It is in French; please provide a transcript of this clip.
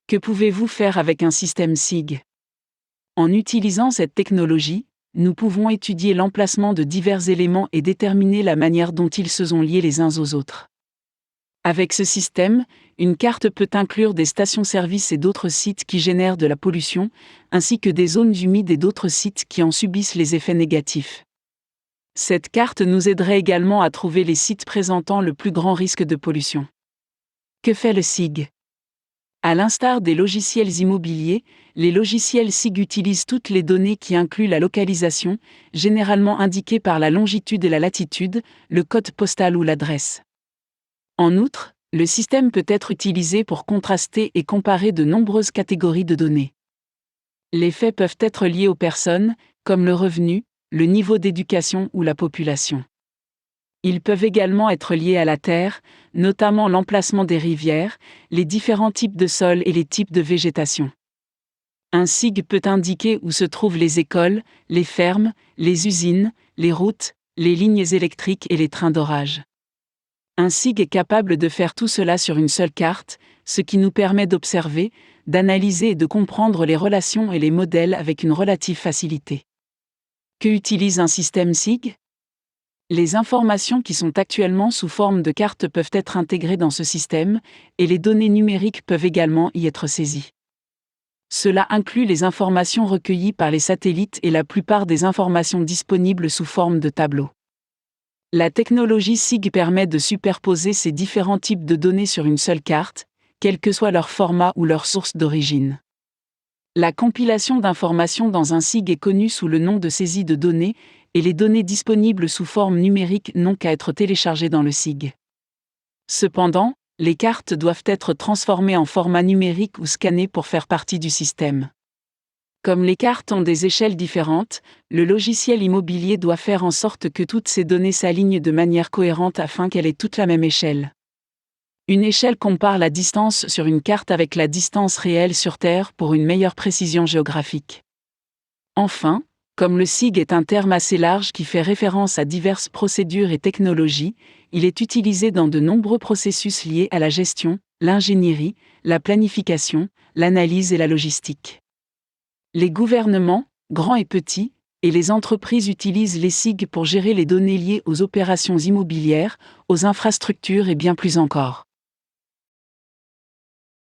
Que pouvez-vous faire avec un système SIG? En utilisant cette technologie, nous pouvons étudier l'emplacement de divers éléments et déterminer la manière dont ils se sont liés les uns aux autres. Avec ce système, une carte peut inclure des stations-service et d'autres sites qui génèrent de la pollution, ainsi que des zones humides et d'autres sites qui en subissent les effets négatifs. Cette carte nous aiderait également à trouver les sites présentant le plus grand risque de pollution. Que fait le SIG? À l'instar des logiciels immobiliers, les logiciels SIG utilisent toutes les données qui incluent la localisation, généralement indiquée par la longitude et la latitude, le code postal ou l'adresse. En outre, le système peut être utilisé pour contraster et comparer de nombreuses catégories de données. Les faits peuvent être liés aux personnes, comme le revenu, le niveau d'éducation ou la population. Ils peuvent également être liés à la terre, notamment l'emplacement des rivières, les différents types de sols et les types de végétation. Un SIG peut indiquer où se trouvent les écoles, les fermes, les usines, les routes, les lignes électriques et les trains d'orage. Un SIG est capable de faire tout cela sur une seule carte, ce qui nous permet d'observer, d'analyser et de comprendre les relations et les modèles avec une relative facilité. Que utilise un système SIG? Les informations qui sont actuellement sous forme de cartes peuvent être intégrées dans ce système, et les données numériques peuvent également y être saisies. Cela inclut les informations recueillies par les satellites et la plupart des informations disponibles sous forme de tableaux. La technologie SIG permet de superposer ces différents types de données sur une seule carte, quel que soit leur format ou leur source d'origine. La compilation d'informations dans un SIG est connue sous le nom de saisie de données, et les données disponibles sous forme numérique n'ont qu'à être téléchargées dans le SIG. Cependant, les cartes doivent être transformées en format numérique ou scannées pour faire partie du système. Comme les cartes ont des échelles différentes, le logiciel immobilier doit faire en sorte que toutes ces données s'alignent de manière cohérente afin qu'elles aient toutes la même échelle. Une échelle compare la distance sur une carte avec la distance réelle sur Terre pour une meilleure précision géographique. Enfin, comme le SIG est un terme assez large qui fait référence à diverses procédures et technologies, il est utilisé dans de nombreux processus liés à la gestion, l'ingénierie, la planification, l'analyse et la logistique. Les gouvernements, grands et petits, et les entreprises utilisent les SIG pour gérer les données liées aux opérations immobilières, aux infrastructures et bien plus encore.